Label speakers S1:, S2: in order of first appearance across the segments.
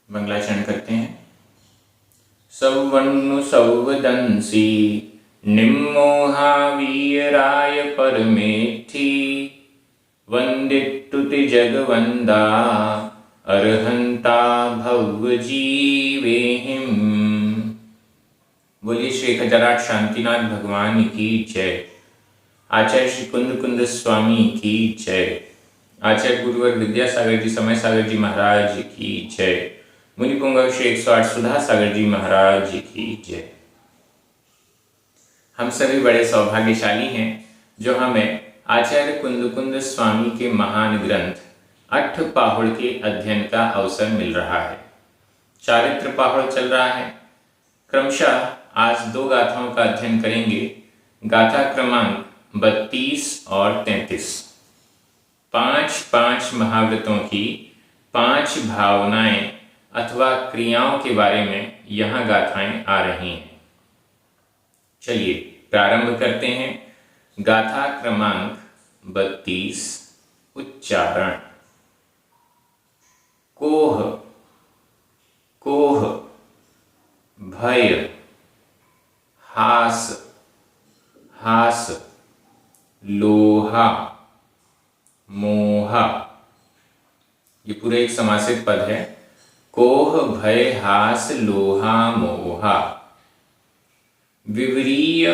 S1: मंगलाचरण करते हैं। सौवन्नु सौवदंसी निम्मोहा वीराय परमेठी वंदितुति जगवंदा अर्हंता भव्य जीवेहिम। बोलिए श्री खजराट शांतिनाथ भगवान की जय। आचार्य श्री कुंद कुंद स्वामी की जय। आचार्य गुरुवर विद्यासागर जी समय सागर जी महाराज की जय। मुनि पुंगव श्री 108 सुधा सागर जी महाराज की जय। हम सभी बड़े सौभाग्यशाली हैं जो हमें आचार्य कुंद कुंद स्वामी के महान ग्रंथ अट्ठपाहुड़ के अध्ययन का अवसर मिल रहा है। चारित्र पाहुड़ चल रहा है। क्रमशः आज 2 गाथाओं का अध्ययन करेंगे। गाथा क्रमांक 32 और 33। 5 महाव्रतों की 5 भावनाएं अथवा क्रियाओं के बारे में यहाँ गाथाएं आ रही हैं। चलिए प्रारंभ करते हैं। गाथा क्रमांक 32। उच्चारण। कोह कोह, भय, हास हास, लोहा, मोहा। ये पूरा एक समासित पद है। कोह भय हास लोहा मोहा। विवरीय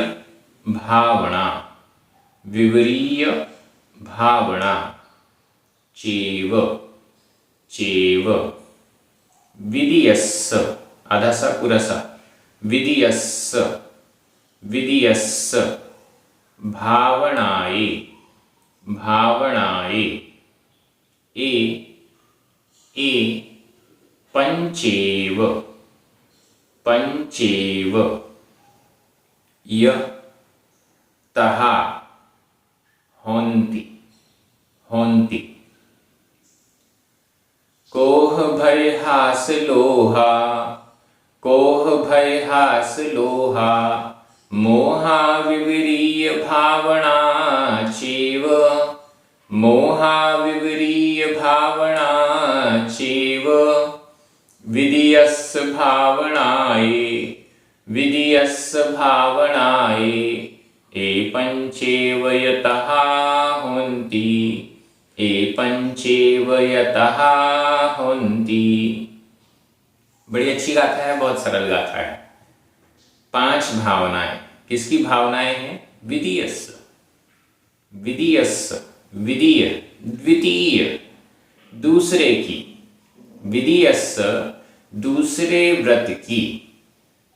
S1: भावना, विवरीय भावना। चेव चेव। विधियस्स, आधा सा पूरा सा। विधियस्स विधियस्स। भावनाए भावनाए। ए पंचेव पंचेव। तहा होन्ति होन्ति। कोह भय हास लोहा, कोह भय हास लोहा। मोहा विवरीय भावना चेव, मोहा विवरीय भावना चेव। विधियस्स भावनाए विधियस्स भावनाए। ए पंचेव यतः होन्ति, ए पंचेव यतः होन्ति। बड़ी अच्छी गाथा है, बहुत सरल गाथा है। 5 भावनाएं। किसकी भावनाएं हैं? विधियस्स विधियस्स। विधीय द्वितीय, दूसरे की। विधियस्स दूसरे व्रत की।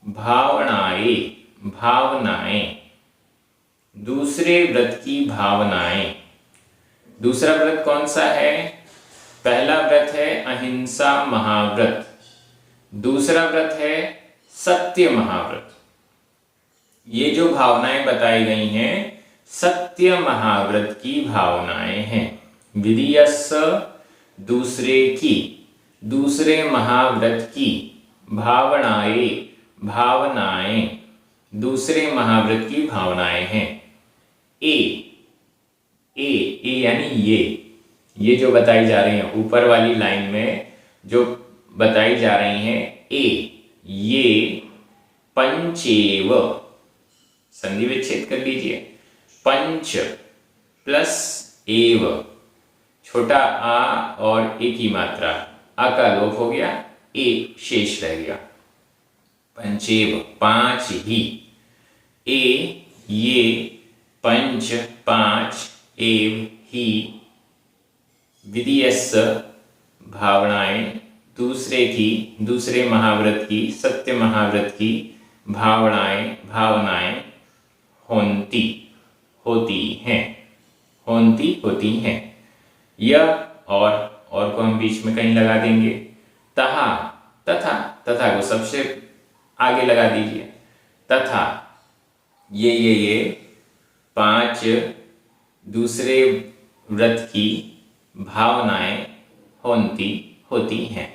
S1: भावनाएं भावनाएं, दूसरे व्रत की भावनाएं। दूसरा व्रत कौन सा है? पहला व्रत है अहिंसा महाव्रत। दूसरा व्रत है सत्य महाव्रत। ये जो भावनाएं बताई गई हैं सत्य महाव्रत की भावनाएं हैं। विधियस्स दूसरे की, दूसरे महाव्रत की। भावनाएं भावनाएं, दूसरे महाव्रत की भावनाएं हैं। ए यानी ये जो बताई जा रही हैं ऊपर वाली लाइन में जो बताई जा रही हैं ये पंचेव। संधि विच्छेद कर लीजिए। पंच प्लस एव, छोटा आ और ए की मात्रा, आ का लोप हो गया, ए शेष रह गया। पंचेव 5 ही। ये पंच 5 एव ही। विधियस्स भावनाएं दूसरे की, दूसरे महाव्रत की, सत्य महाव्रत की। भावनाएं होन्ति होती हैं, होन्ति होती हैं। यह और को हम बीच में कहीं लगा देंगे। तथा तथा को सबसे आगे लगा दीजिए। तथा ये 5 दूसरे व्रत की भावनाएं होन्ति होती हैं।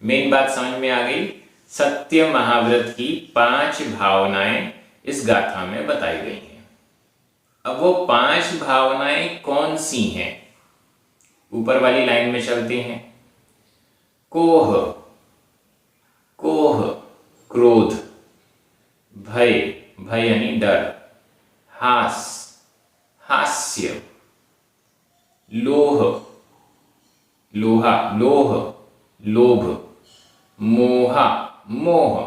S1: मेन बात समझ में आ गई। सत्य महाव्रत की 5 भावनाएं इस गाथा में बताई गई हैं। अब वो 5 भावनाएं कौन सी हैं? ऊपर वाली लाइन में चलते हैं। कोह क्रोध, भय, भय यानी डर, हास, हास्य, लोह, लोहा, लोह, लोभ, मोहा, मोह।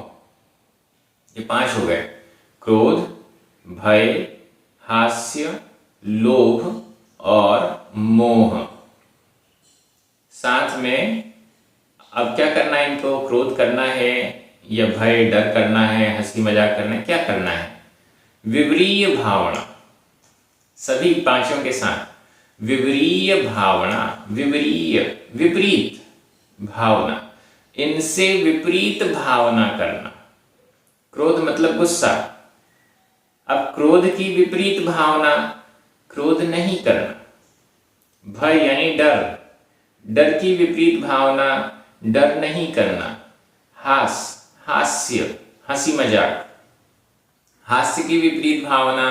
S1: ये 5 हो गए, क्रोध, भय, हास्य, लोभ और मोह। साथ में अब क्या करना है इनको? क्रोध करना है या भय डर करना है, हंसी मजाक करना है, क्या करना है? विवरीय भावना, सभी 5 के साथ। विवरीय भावना, विवरीय विपरीत भावना, इनसे विपरीत भावना करना। क्रोध मतलब गुस्सा। अब क्रोध की विपरीत भावना, क्रोध नहीं करना। भय यानी डर, डर की विपरीत भावना, डर नहीं करना। हास, हास्य, हंसी मजाक, हास्य की विपरीत भावना,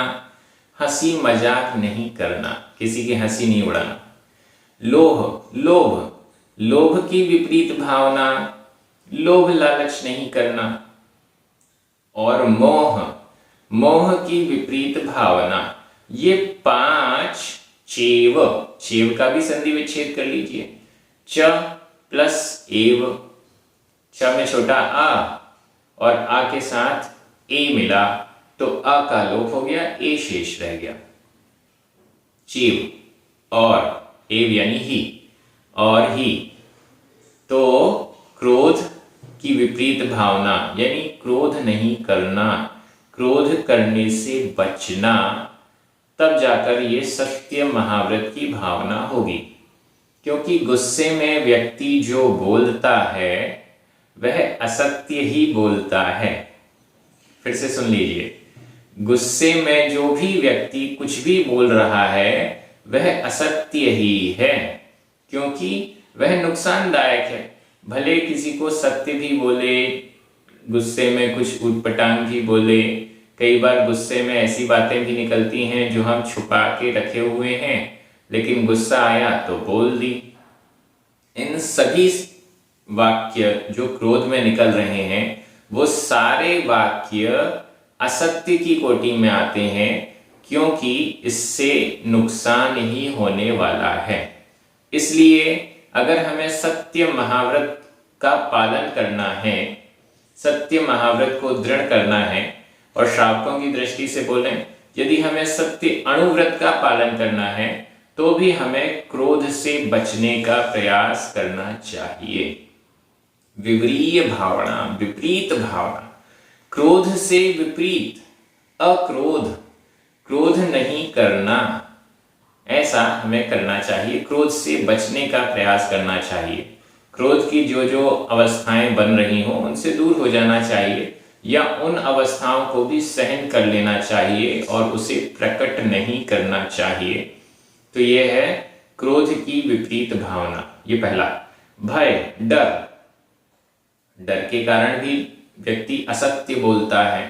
S1: हंसी मजाक नहीं करना, किसी की हंसी नहीं उड़ाना। लोभ, लोभ, लोभ की विपरीत भावना, लोभ लालच नहीं करना। और मोह, मोह की विपरीत भावना। ये 5 चेव, चेव का भी संधि विच्छेद कर लीजिए। च प्लस एव, च में छोटा आ और आ के साथ ए मिला तो अ का लोप हो गया, ए शेष रह गया। चेव और एव यानी ही, और ही। तो क्रोध की विपरीत भावना यानी क्रोध नहीं करना, क्रोध करने से बचना, तब जाकर ये सत्य महाव्रत की भावना होगी। क्योंकि गुस्से में व्यक्ति जो बोलता है वह असत्य ही बोलता है। फिर से सुन लीजिए, गुस्से में जो भी व्यक्ति कुछ भी बोल रहा है वह असत्य ही है, क्योंकि वह नुकसानदायक है। भले किसी को सत्य भी बोले, गुस्से में कुछ उटपटांग भी बोले, कई बार गुस्से में ऐसी बातें भी निकलती हैं जो हम छुपा के रखे हुए हैं, लेकिन गुस्सा आया तो बोल दी। इन सभी वाक्य जो क्रोध में निकल रहे हैं वो सारे वाक्य असत्य की कोटि में आते हैं, क्योंकि इससे नुकसान ही होने वाला है। इसलिए अगर हमें सत्य महाव्रत का पालन करना है, सत्य महाव्रत को दृढ़ करना है, और श्रावकों की दृष्टि से बोलें, यदि हमें सत्य अणुव्रत का पालन करना है तो भी हमें क्रोध से बचने का प्रयास करना चाहिए। विवरीय भावना, विपरीत भावना, क्रोध से विपरीत अक्रोध, क्रोध नहीं करना, ऐसा हमें करना चाहिए। क्रोध से बचने का प्रयास करना चाहिए। क्रोध की जो जो अवस्थाएं बन रही हों उनसे दूर हो जाना चाहिए, या उन अवस्थाओं को भी सहन कर लेना चाहिए और उसे प्रकट नहीं करना चाहिए। तो यह है क्रोध की विपरीत भावना। ये पहला। भय, डर, डर के कारण भी व्यक्ति असत्य बोलता है।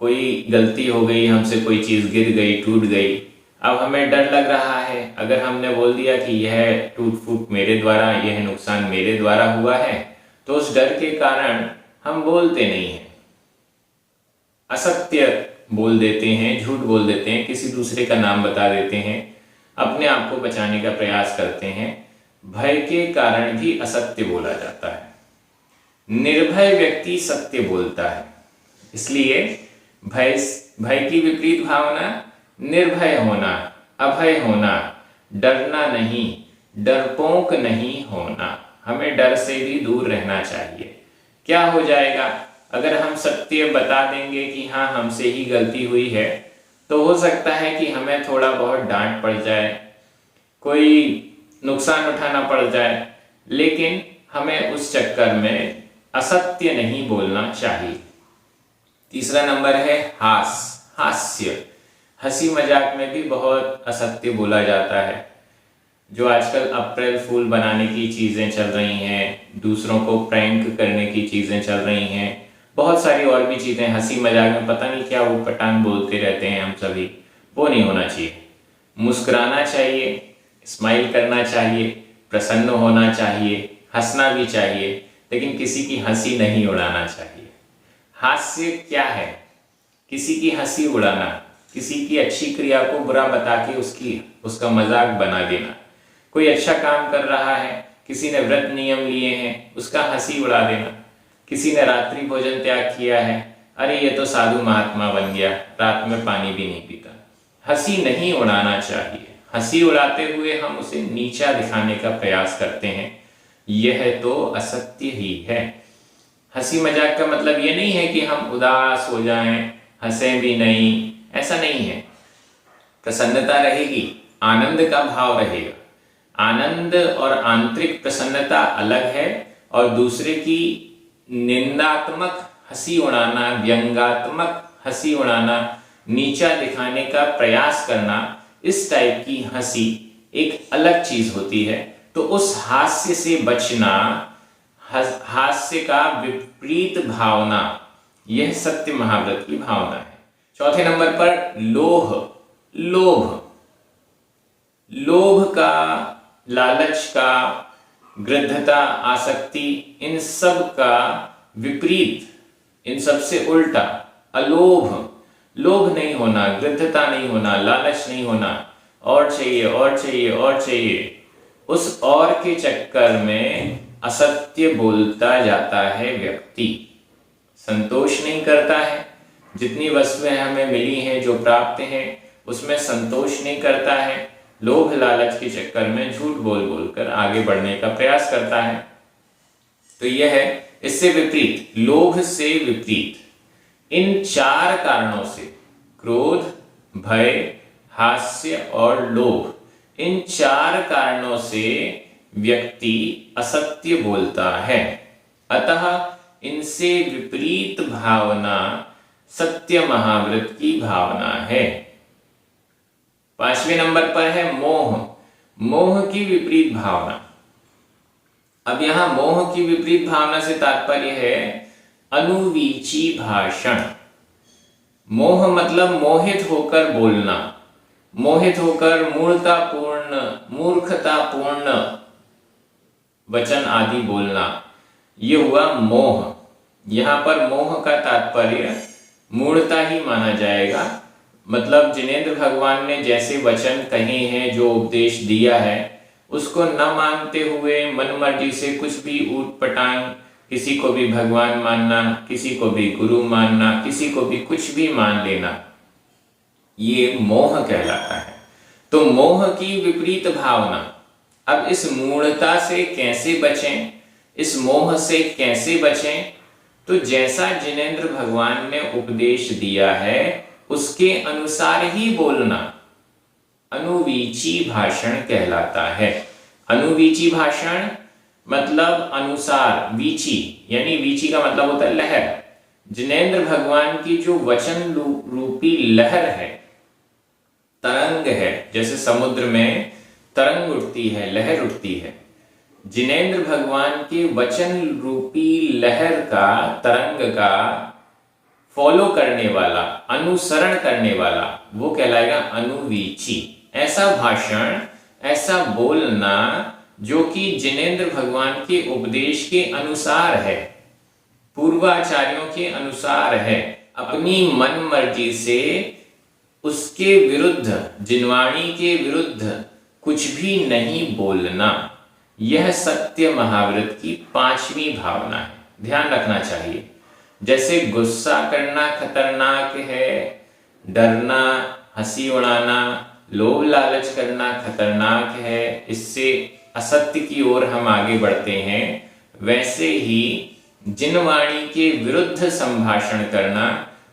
S1: कोई गलती हो गई, हमसे कोई चीज गिर गई, टूट गई, अब हमें डर लग रहा है। अगर हमने बोल दिया कि यह टूट फूट मेरे द्वारा, यह नुकसान मेरे द्वारा हुआ है, तो उस डर के कारण हम बोलते नहीं हैं, असत्य बोल देते हैं, झूठ बोल देते हैं, किसी दूसरे का नाम बता देते हैं, अपने आप को बचाने का प्रयास करते हैं। भय के कारण भी असत्य बोला जाता है। निर्भय व्यक्ति सत्य बोलता है। इसलिए भय की विपरीत भावना निर्भय होना, अभय होना, डरना नहीं, डरपोक नहीं होना। हमें डर से भी दूर रहना चाहिए। क्या हो जाएगा अगर हम सत्य बता देंगे कि हाँ हमसे ही गलती हुई है, तो हो सकता है कि हमें थोड़ा बहुत डांट पड़ जाए, कोई नुकसान उठाना पड़ जाए, लेकिन हमें उस चक्कर में असत्य नहीं बोलना चाहिए। तीसरा नंबर है हास्य। हंसी मजाक में भी बहुत असत्य बोला जाता है। जो आजकल अप्रैल फूल बनाने की चीज़ें चल रही हैं, दूसरों को प्रैंक करने की चीज़ें चल रही हैं, बहुत सारी और भी चीज़ें हंसी मजाक में पता नहीं क्या वो पटांग बोलते रहते हैं हम सभी, वो नहीं होना चाहिए। मुस्कुराना चाहिए, स्माइल करना चाहिए, प्रसन्न होना चाहिए, हंसना भी चाहिए, लेकिन किसी की हंसी नहीं उड़ाना चाहिए। हास्य क्या है? किसी की हंसी उड़ाना, किसी की अच्छी क्रिया को बुरा बता के उसका मजाक बना देना। कोई अच्छा काम कर रहा है, किसी ने व्रत नियम लिए हैं, उसका हंसी उड़ा देना। किसी ने रात्रि भोजन त्याग किया है, अरे ये तो साधु महात्मा बन गया, रात में पानी भी नहीं पीता। हंसी नहीं उड़ाना चाहिए। हंसी उड़ाते हुए हम उसे नीचा दिखाने का प्रयास करते हैं, यह तो असत्य ही है। हंसी मजाक का मतलब ये नहीं है कि हम उदास हो जाएं, हंसे भी नहीं, ऐसा नहीं है। प्रसन्नता रहेगी, आनंद का भाव रहेगा। आनंद और आंतरिक प्रसन्नता अलग है, और दूसरे की निंदात्मक हंसी उड़ाना, व्यंग्यात्मक हंसी उड़ाना, नीचा दिखाने का प्रयास करना, इस टाइप की हंसी एक अलग चीज होती है। तो उस हास्य से बचना, हास्य का विपरीत भावना, यह सत्य महाव्रत की भावना है। चौथे नंबर पर लोभ। लोभ का, लालच का, गृद्धता, आसक्ति, इन सब का विपरीत, इन सब से उल्टा अलोभ। लोभ नहीं होना, गृद्धता नहीं होना, लालच नहीं होना, और चाहिए और चाहिए और चाहिए। उस और के चक्कर में असत्य बोलता जाता है व्यक्ति, संतोष नहीं करता है। जितनी वस्तुएं हमें मिली हैं, जो प्राप्त हैं, उसमें संतोष नहीं करता है। लोभ लालच के चक्कर में झूठ बोल बोलकर आगे बढ़ने का प्रयास करता है। तो यह है इससे विपरीत, लोभ से विपरीत। इन चार कारणों से, क्रोध, भय, हास्य और लोभ, इन चार कारणों से व्यक्ति असत्य बोलता है। अतः इनसे विपरीत भावना सत्य महाव्रत की भावना है। पांचवें नंबर पर है मोह। मोह की विपरीत भावना। अब यहां मोह की विपरीत भावना से तात्पर्य है अनुवीची भाषण। मोह मतलब मोहित होकर बोलना, मोहित होकर मूर्खतापूर्ण वचन आदि बोलना, ये हुआ मोह। यहां पर मोह का तात्पर्य मूढ़ता ही माना जाएगा। मतलब जिनेंद्र भगवान ने जैसे वचन कहे हैं, जो उपदेश दिया है, उसको न मानते हुए मन मर्जी से कुछ भी ऊट पटांग, किसी को भी भगवान मानना, किसी को भी गुरु मानना, किसी को भी कुछ भी मान लेना, ये मोह कहलाता है। तो मोह की विपरीत भावना। अब इस मूढ़ता से कैसे बचें, इस मोह से कैसे बचें? तो जैसा जिनेंद्र भगवान ने उपदेश दिया है, उसके अनुसार ही बोलना अनुवीची भाषण कहलाता है। अनुवीची भाषण मतलब अनुसार, वीची यानी वीची का मतलब होता है लहर। जिनेंद्र भगवान की जो वचन रूपी लहर है, तरंग है, जैसे समुद्र में तरंग उठती है, लहर उठती है, जिनेंद्र भगवान के वचन रूपी लहर का, तरंग का फॉलो करने वाला, अनुसरण करने वाला, वो कहलाएगा अनुवीची। ऐसा भाषण, ऐसा बोलना जो कि जिनेंद्र भगवान के उपदेश के अनुसार है, पूर्वाचार्यों के अनुसार है। अपनी मन मर्जी से उसके विरुद्ध, जिनवाणी के विरुद्ध कुछ भी नहीं बोलना, यह सत्य महाव्रत की पांचवी भावना है। ध्यान रखना चाहिए। जैसे गुस्सा करना खतरनाक है, डरना, हंसी उड़ाना, लोभ लालच करना खतरनाक है, इससे असत्य की ओर हम आगे बढ़ते हैं, वैसे ही जिनवाणी के विरुद्ध संभाषण करना,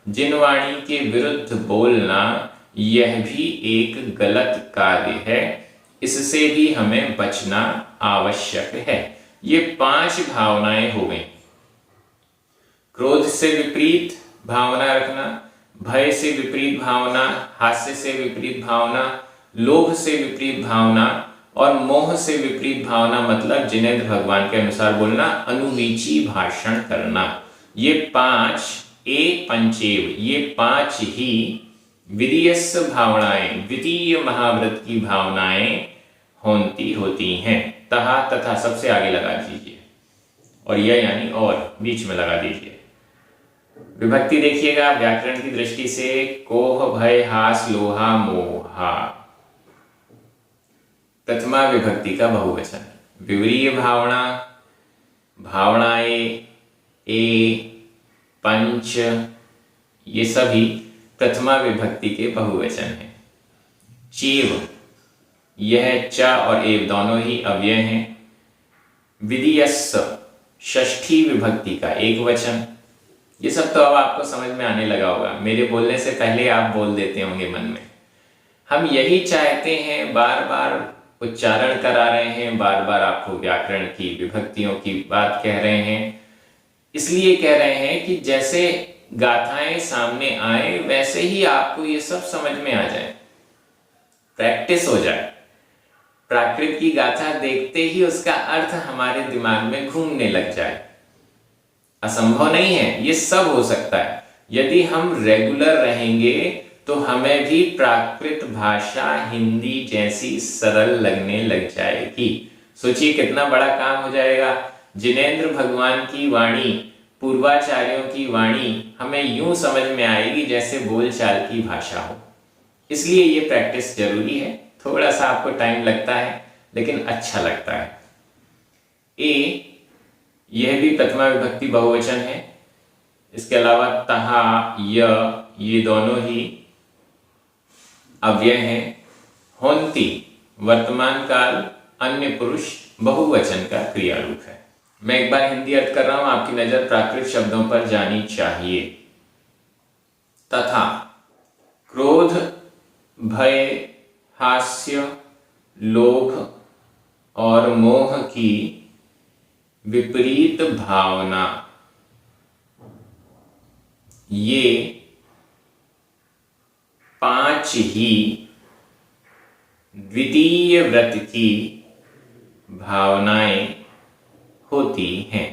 S1: जिनवाणी के विरुद्ध बोलना, यह भी एक गलत कार्य है। इससे भी हमें बचना आवश्यक है। ये पांच भावनाएं हो गई। क्रोध से विपरीत भावना रखना, भय से विपरीत भावना, हास्य से विपरीत भावना, लोभ से विपरीत भावना और मोह से विपरीत भावना, मतलब जिनेंद्र भगवान के अनुसार बोलना, अनुवीची भाषण करना। ये पांच एक पंचेव, ये पांच ही विधीयस्स भावनाएं, द्वितीय महाव्रत की भावनाएं होती हैं। तथा तथा सबसे आगे लगा दीजिए। और य यानी और बीच में लगा दीजिए। विभक्ति देखिएगा व्याकरण की दृष्टि से, कोह भय हास लोहा मोहा, प्रथमा विभक्ति का बहुवचन। विवरीय भावना, भावनाएं, ए, पंच, ये सभी प्रथमा विभक्ति के बहुवचन हैं। चेव, यह च और एव दोनों ही अव्यय हैं। विधियस्स, षष्ठी विभक्ति का एक वचन। ये सब तो अब आपको समझ में आने लगा होगा, मेरे बोलने से पहले आप बोल देते होंगे मन में। हम यही चाहते हैं, बार बार उच्चारण करा रहे हैं, बार बार आपको व्याकरण की विभक्तियों की बात कह रहे हैं। इसलिए कह रहे हैं कि जैसे गाथाएं सामने आए वैसे ही आपको ये सब समझ में आ जाए, प्रैक्टिस हो जाए। प्राकृत की गाथा देखते ही उसका अर्थ हमारे दिमाग में घूमने लग जाए। असंभव नहीं है, ये सब हो सकता है। यदि हम रेगुलर रहेंगे तो हमें भी प्राकृत भाषा हिंदी जैसी सरल लगने लग जाएगी। सोचिए कितना बड़ा काम हो जाएगा। जिनेंद्र भगवान की वाणी, पूर्वाचार्यों की वाणी हमें यूं समझ में आएगी जैसे बोलचाल की भाषा हो। इसलिए ये प्रैक्टिस जरूरी है। थोड़ा सा आपको टाइम लगता है लेकिन अच्छा लगता है। ए, यह भी प्रथमा विभक्ति बहुवचन है। इसके अलावा तहा, य, ये दोनों ही अव्यय हैं। होन्ति, वर्तमान काल अन्य पुरुष बहुवचन का क्रिया रूप है। मैं एक बार हिंदी अर्थ कर रहा हूं, आपकी नजर प्राकृत शब्दों पर जानी चाहिए। तथा, क्रोध, भय, हास्य, लोभ और मोह की विपरीत भावना, ये 5 ही द्वितीय व्रत की भावनाएं होती हैं।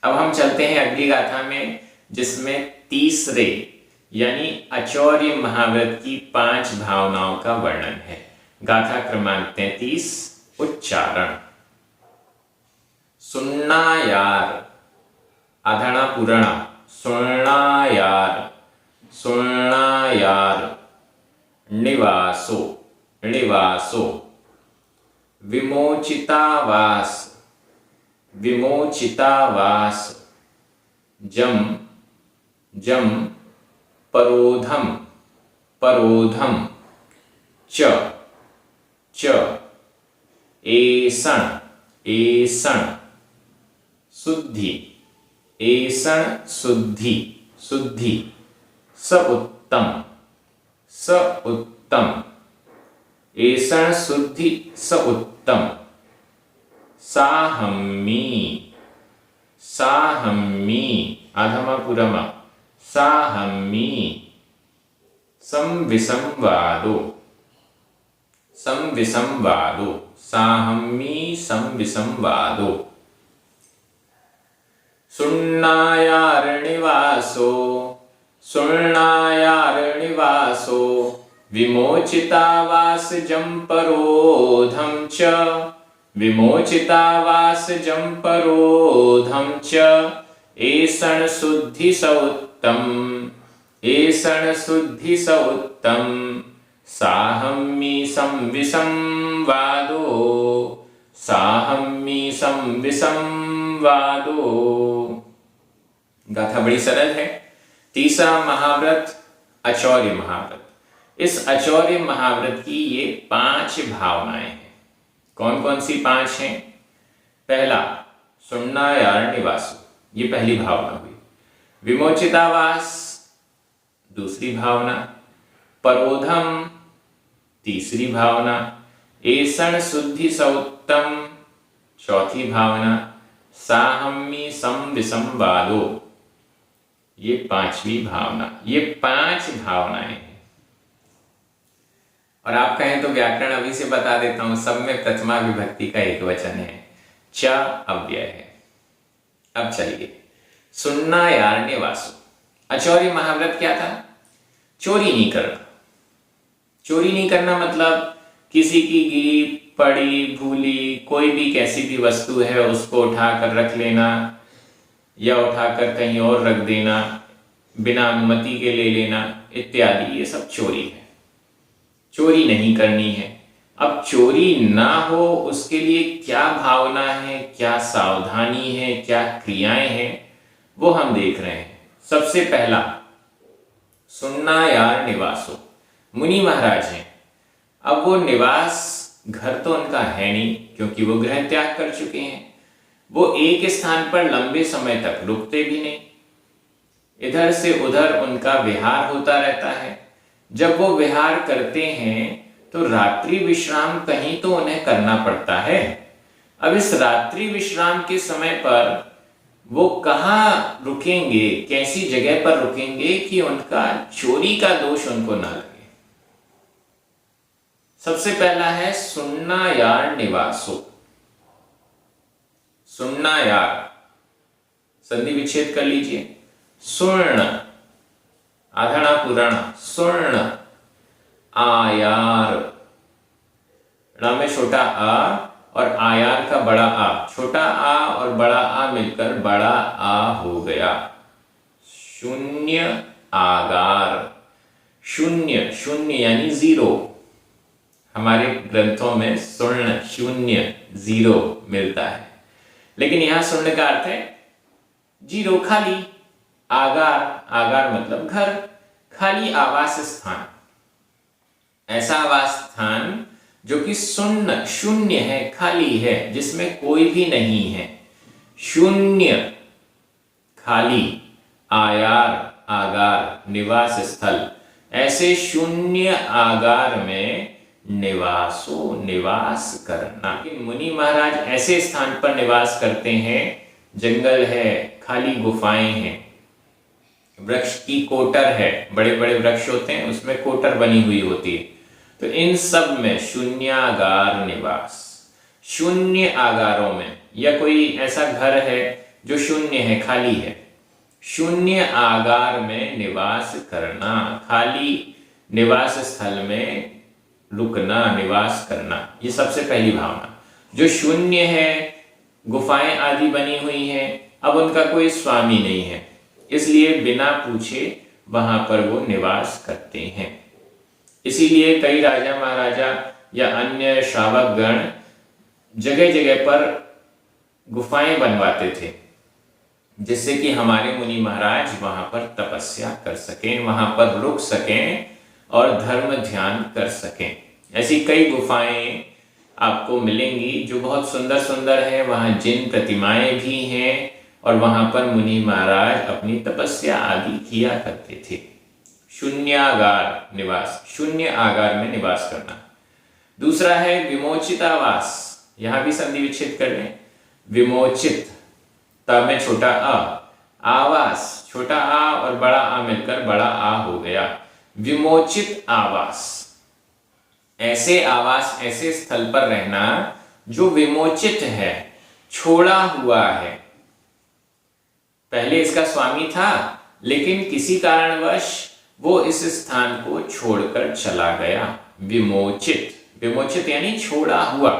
S1: अब हम चलते हैं अगली गाथा में, जिसमें तीसरे यानी अचौर्य महाव्रत की 5 भावनाओं का वर्णन है। गाथा क्रमांक 33, उच्चारण। सुनना यार, आधाना पूरणा, सुनना यार, सुनना यार। निवासो, निवासो। विमोचितावास, विमोचितावास। जम, जम। परोधम, परोधम। च, च। एषण, एषण। शुद्धि, एषण शुद्धि, शुद्धि। स उत्तम, स उत्तम। एषण शुद्धि स उत्तम। साहम्मी, साहम्मी। आधमापुरमा, साहम्मी। संविसंवादो, संविसंवादो। साहम्मी संविसंवादो। सुन्नायार्णिवासो, सुन्नायार्णिवासो। विमोचितावास जम्परोधं च, विमोचितावास जम्परोधं च। एषण शुद्धि स उत्तम, एषण शुद्धि स उत्तम। साहम्मी संविसंवादो, साहम्मी संविसंवादो। गाथा बड़ी सरल है। तीसरा महाव्रत अचौर्य महाव्रत। इस अचौर्य महाव्रत की ये 5 भावनाएं हैं। कौन कौन सी 5 हैं? पहला, सुन्नायार्णिवासो, ये पहली भावना हुई। विमोचितावास, दूसरी भावना। परोधम, तीसरी भावना। एषण शुद्धि स उत्तम, चौथी भावना। साहम्मी संविसंवादो, ये 5वीं भावना। ये 5 भावनाएं हैं। और आप कहें तो व्याकरण अभी से बता देता हूं, सब में प्रथमा विभक्ति का एक वचन है, च अव्यय है। अब चलिए, सुन्नायार्ण्यवासो। अचौर्य महाव्रत क्या था? चोरी नहीं करना। चोरी नहीं करना मतलब किसी की गिरी पड़ी भूली कोई भी कैसी भी वस्तु है उसको उठाकर रख लेना या उठाकर कहीं और रख देना, बिना अनुमति के ले लेना इत्यादि, ये सब चोरी है। चोरी नहीं करनी है। अब चोरी ना हो उसके लिए क्या भावना है, क्या सावधानी है, क्या क्रियाएं हैं, वो हम देख रहे हैं। सबसे पहला, सुनना यार निवासो। मुनि महाराज हैं। अब वो निवास घर तो उनका है नहीं, क्योंकि वो गृह त्याग कर चुके हैं। वो एक स्थान पर लंबे समय तक रुकते भी नहीं, इधर से उधर उनका विहार होता रहता है। जब वो विहार करते हैं तो रात्रि विश्राम कहीं तो उन्हें करना पड़ता है। अब इस रात्रि विश्राम के समय पर वो कहाँ रुकेंगे, कैसी जगह पर रुकेंगे कि उनका चोरी का दोष उनको ना लगे। सबसे पहला है सुनना यार निवासो। सुनना यार, संधि विच्छेद कर लीजिए। सुर्ण, आधाना पुराणा, सुर्ण। आयार, ण में छोटा आ और आयार का बड़ा आ, छोटा आ और बड़ा आ मिलकर बड़ा आ हो गया। शून्य आगार। शून्य, शून्य यानी जीरो। हमारे ग्रंथों में स्वर्ण शून्य जीरो मिलता है, लेकिन यहां स्वर्ण का अर्थ है जीरो, खाली। आगार, आगार मतलब घर, खाली आवास स्थान। ऐसा आवास स्थान जो कि शून्य, शून्य है, खाली है, जिसमें कोई भी नहीं है। शून्य, खाली। आयार, आगार, निवास स्थल। ऐसे शून्य आगार में निवासो, निवास करना। मुनि महाराज ऐसे स्थान पर निवास करते हैं, जंगल है, खाली गुफाएं हैं, वृक्ष की कोटर है, बड़े बड़े वृक्ष होते हैं उसमें कोटर बनी हुई होती है। तो इन सब में शून्यागार निवास। शून्य आगारों में, या कोई ऐसा घर है जो शून्य है, खाली है, शून्य आगार में निवास करना, खाली निवास स्थल में रुकना, निवास करना, ये सबसे पहली भावना। जो शून्य है, गुफाएं आदि बनी हुई हैं, अब उनका कोई स्वामी नहीं है, इसलिए बिना पूछे वहां पर वो निवास करते हैं। इसीलिए कई राजा महाराजा या अन्य श्रावक गण जगह जगह पर गुफाएं बनवाते थे, जिससे कि हमारे मुनि महाराज वहां पर तपस्या कर सकें, वहां पर रुक सकें और धर्म ध्यान कर सकें। ऐसी कई गुफाएं आपको मिलेंगी जो बहुत सुंदर सुंदर है। वहां जिन प्रतिमाएं भी हैं और वहां पर मुनि महाराज अपनी तपस्या आदि किया करते थे। शून्यागार निवास, शून्य आगार में निवास करना। दूसरा है विमोचित आवास। यहां भी संधि विच्छेद कर लें। विमोचित, त में छोटा आ, आवास, छोटा आ और बड़ा आ मिलकर बड़ा आ हो गया। विमोचित आवास, ऐसे आवास, ऐसे स्थल पर रहना जो विमोचित है, छोड़ा हुआ है। पहले इसका स्वामी था, लेकिन किसी कारणवश वो इस स्थान को छोड़कर चला गया। विमोचित, विमोचित यानी छोड़ा हुआ।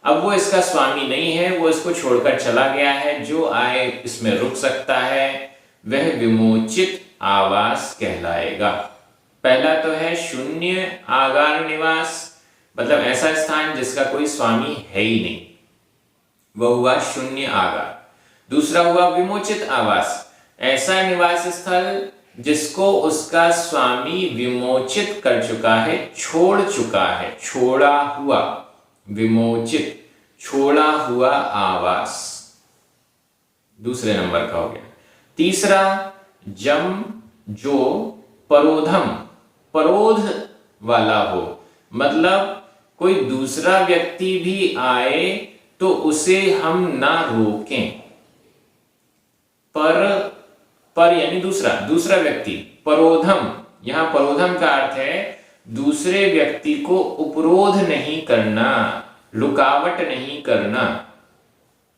S1: अब वो इसका स्वामी नहीं है, वो इसको छोड़कर चला गया है। जो आए इसमें रुक सकता है, वह विमोचित आवास कहलाएगा। पहला तो है शून्य आगार निवास, मतलब ऐसा स्थान जिसका कोई स्वामी है ही नहीं, वह हुआ शून्य आगार। दूसरा हुआ विमोचित आवास, ऐसा निवास स्थल जिसको उसका स्वामी विमोचित कर चुका है, छोड़ चुका है, छोड़ा हुआ। विमोचित, छोड़ा हुआ आवास दूसरे नंबर का हो गया। तीसरा जम, जो परोधम, परोध वाला हो, मतलब कोई दूसरा व्यक्ति भी आए तो उसे हम ना रोकें। पर यानी दूसरा, दूसरा व्यक्ति। परोधम, यहां परोधम का अर्थ है दूसरे व्यक्ति को उपरोध नहीं करना, रुकावट नहीं करना।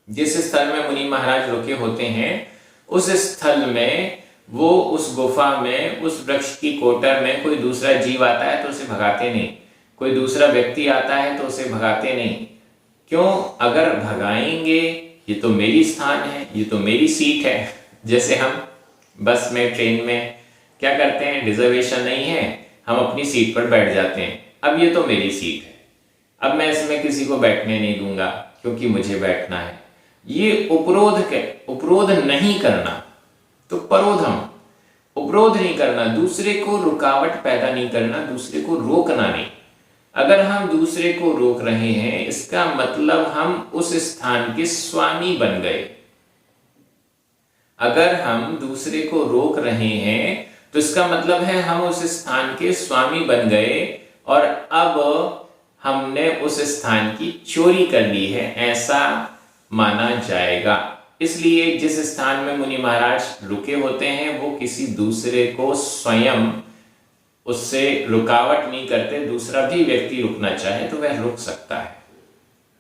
S1: जिस स्थल में मुनि महाराज रुके होते हैं, उस स्थल में, वो उस गुफा में, उस वृक्ष की कोटर में कोई दूसरा जीव आता है तो उसे भगाते नहीं। कोई दूसरा व्यक्ति आता है तो उसे भगाते नहीं। क्यों? अगर भगाएंगे, ये तो मेरी स्थान है, ये तो मेरी सीट है। जैसे हम बस में, ट्रेन में क्या करते हैं, रिजर्वेशन नहीं है, हम अपनी सीट पर बैठ जाते हैं। अब ये तो मेरी सीट है, अब मैं इसमें किसी को बैठने नहीं दूंगा क्योंकि मुझे बैठना है। ये उपरोध नहीं करना। तो परोधम, उपरोध नहीं करना, दूसरे को रुकावट पैदा नहीं करना, दूसरे को रोकना नहीं। अगर हम दूसरे को रोक रहे हैं, इसका मतलब हम उस स्थान के स्वामी बन गए। अगर हम दूसरे को रोक रहे हैं तो इसका मतलब है हम उस स्थान के स्वामी बन गए और अब हमने उस स्थान की चोरी कर ली है, ऐसा माना जाएगा। इसलिए जिस स्थान में मुनि महाराज रुके होते हैं वो किसी दूसरे को स्वयं उससे रुकावट नहीं करते। दूसरा भी व्यक्ति रुकना चाहे तो वह रुक सकता है।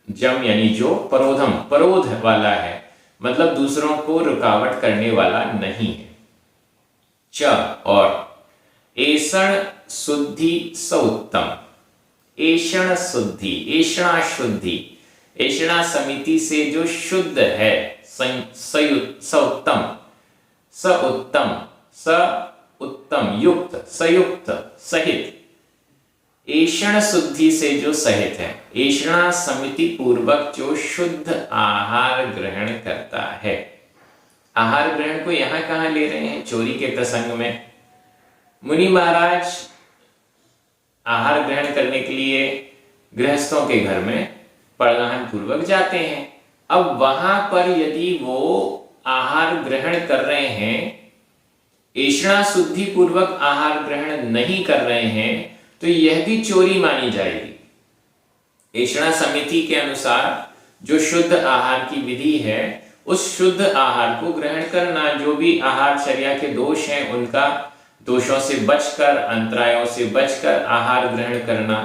S1: जम यानी जो, परोधम परोध वाला है, मतलब दूसरों को रुकावट करने वाला नहीं है। च और ऐषण शुद्धि स उत्तम। ऐषण शुद्धि, ऐषणा शुद्धि, ऐषणा समिति से जो शुद्ध है, स उत्तम, युक्त, संयुक्त, सहित, ऐषण शुद्धि से जो सहित है, ऐषणा समिति पूर्वक जो शुद्ध आहार ग्रहण करता है। आहार ग्रहण को यहां कहां ले रहे हैं? चोरी के प्रसंग में। मुनि महाराज आहार ग्रहण करने के लिए गृहस्थों के घर में परिधान पूर्वक जाते हैं। अब वहां पर यदि वो आहार ग्रहण कर रहे हैं, ऐषणा शुद्धि पूर्वक आहार ग्रहण नहीं कर रहे हैं, तो यह भी चोरी मानी जाएगी। ऐषणा समिति के अनुसार जो शुद्ध आहार की विधि है, उस शुद्ध आहार को ग्रहण करना, जो भी आहारचर्या के दोष हैं उनका दोषों से बचकर, अंतरायों से बचकर आहार ग्रहण करना,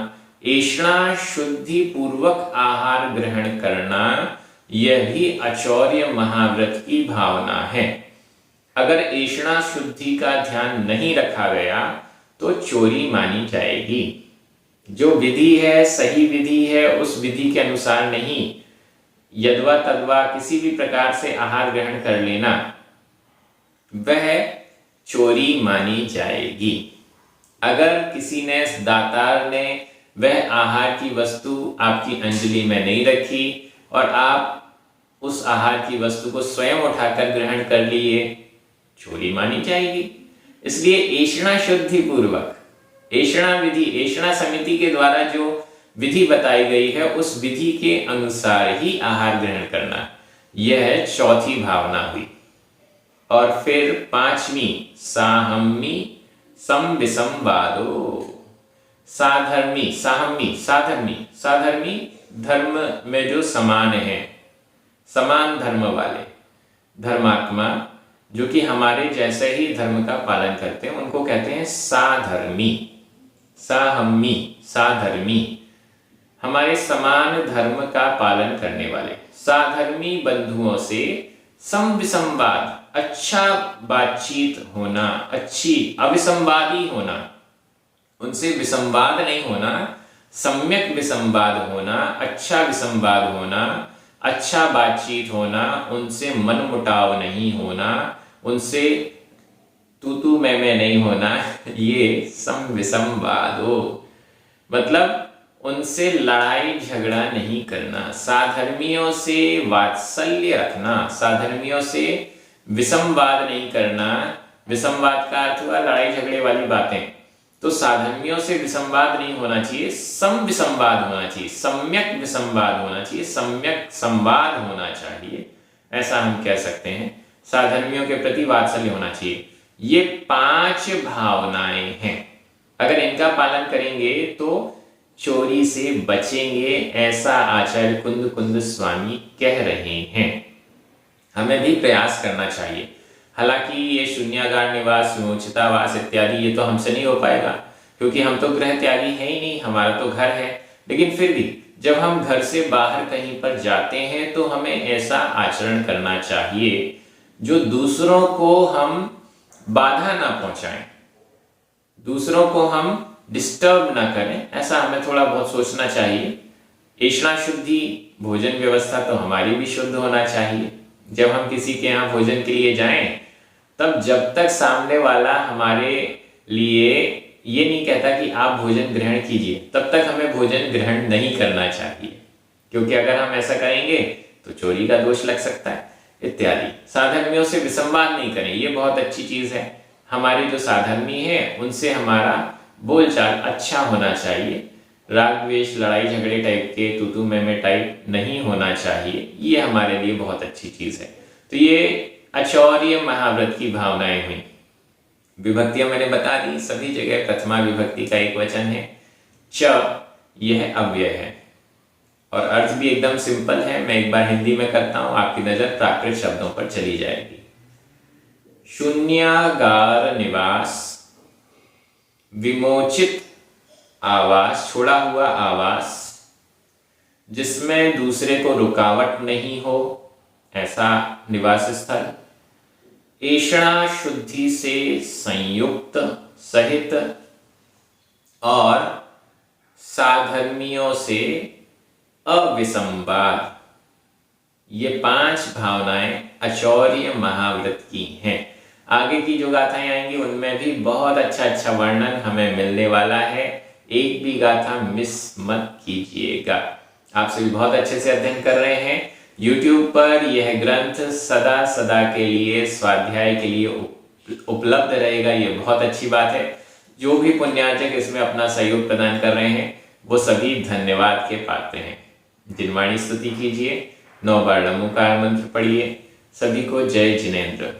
S1: ऐषणा शुद्धि पूर्वक आहार ग्रहण करना, यह भी अचौर्य महाव्रत की भावना है। अगर ऐषणा शुद्धि का ध्यान नहीं रखा गया तो चोरी मानी जाएगी। जो विधि है, सही विधि है, उस विधि के अनुसार नहीं यदवा तदवा किसी भी प्रकार से आहार ग्रहण कर लेना, वह चोरी मानी जाएगी। अगर किसी ने, दातार ने वह आहार की वस्तु आपकी अंजलि में नहीं रखी और आप उस आहार की वस्तु को स्वयं उठाकर ग्रहण कर लिए, चोरी मानी जाएगी। इसलिए ऐषणा शुद्धि पूर्वक, ऐषणा विधि, ऐषणा समिति के द्वारा जो विधि बताई गई है, उस विधि के अनुसार ही आहार ग्रहण करना, यह चौथी भावना हुई। और फिर पांचवी, साहम्मी संविसंवादो। साधर्मी, साहम्मी, साधर्मी धर्म में जो समान है, समान धर्म वाले, धर्मात्मा, जो कि हमारे जैसे ही धर्म का पालन करते हैं, उनको कहते हैं साधर्मी। साहम्मी, साधर्मी, हमारे समान धर्म का पालन करने वाले। साधर्मी बंधुओं से संविसंवाद, अच्छा बातचीत होना, अच्छी अविसंवादी होना, उनसे विसंवाद नहीं होना, सम्यक विसंवाद होना, अच्छा विसंवाद होना, अच्छा बातचीत होना, उनसे मनमुटाव नहीं होना, उनसे तू मैं नहीं होना, ये संविसंवादो, मतलब उनसे लड़ाई झगड़ा नहीं करना, साधर्मियों से वात्सल्य रखना, साधर्मियों से विसंवाद नहीं करना। विसंवाद का अर्थ हुआ लड़ाई झगड़े वाली बातें, तो साधर्मियों से विसंवाद नहीं होना चाहिए, समविसंवाद होना चाहिए, सम्यक विसंवाद होना चाहिए, सम्यक संवाद होना चाहिए, ऐसा हम कह सकते हैं। साधर्मियों के प्रति वात्सल्य होना चाहिए। ये 5 भावनाएं हैं, अगर इनका पालन करेंगे तो चोरी से बचेंगे, ऐसा आचार्य कुंद कुंद स्वामी कह रहे हैं। हमें भी प्रयास करना चाहिए। हालांकि ये शून्यागार निवास, विमोचितावास इत्यादि ये तो हमसे नहीं हो पाएगा, क्योंकि हम तो गृह त्यागी है ही नहीं, हमारा तो घर है। लेकिन फिर भी जब हम घर से बाहर कहीं पर जाते हैं तो हमें ऐसा आचरण करना चाहिए जो दूसरों को हम बाधा ना पहुंचाएं, दूसरों को हम डिस्टर्ब ना करें, ऐसा हमें थोड़ा बहुत सोचना चाहिए। ऐषणा शुद्धि, भोजन व्यवस्था तो हमारी भी शुद्ध होना चाहिए। जब हम किसी के यहाँ भोजन के लिए जाएं, तब जब तक सामने वाला हमारे लिए ये नहीं कहता कि आप भोजन ग्रहण कीजिए, तब तक हमें भोजन ग्रहण नहीं करना चाहिए, क्योंकि अगर हम ऐसा करेंगे तो चोरी का दोष लग सकता है इत्यादि। साधर्मियों से विसंवाद नहीं करें, ये बहुत अच्छी चीज है। हमारे जो साधर्मी है उनसे हमारा बोलचाल अच्छा होना चाहिए। राग द्वेष, लड़ाई झगड़े टाइप के, तू तू मैं टाइप नहीं होना चाहिए। ये हमारे लिए बहुत अच्छी चीज है। तो ये अचौर्य महाव्रत की भावनाएं हुई। विभक्तियां मैंने बता दी, सभी जगह प्रथमा विभक्ति का एक वचन है। च, यह अव्यय है और अर्थ भी एकदम सिंपल है। मैं एक बार हिंदी में करता हूं, आपकी नजर प्राकृत शब्दों पर चली जाएगी। शून्यागार निवास, विमोचित आवास, छोड़ा हुआ आवास, जिसमें दूसरे को रुकावट नहीं हो, ऐसा निवास स्थल। ऐषणा शुद्धि से संयुक्त, सहित और साधर्मियों से अविसंवाद, ये 5 भावनाएं अचौर्य महाव्रत की हैं। आगे की जो गाथाएं आएंगी उनमें भी बहुत अच्छा वर्णन हमें मिलने वाला है। एक भी गाथा मिस मत कीजिएगा। आप सभी बहुत अच्छे से अध्ययन कर रहे हैं। YouTube पर यह ग्रंथ सदा सदा के लिए स्वाध्याय के लिए उपलब्ध रहेगा, ये बहुत अच्छी बात है। जो भी पुण्यार्चक इसमें अपना सहयोग प्रदान कर रहे हैं वो सभी धन्यवाद के पात्र हैं। जिनवाणी स्तुति कीजिए, 9 बार नमोकार मंत्र पढ़िए। सभी को जय जिनेंद्र।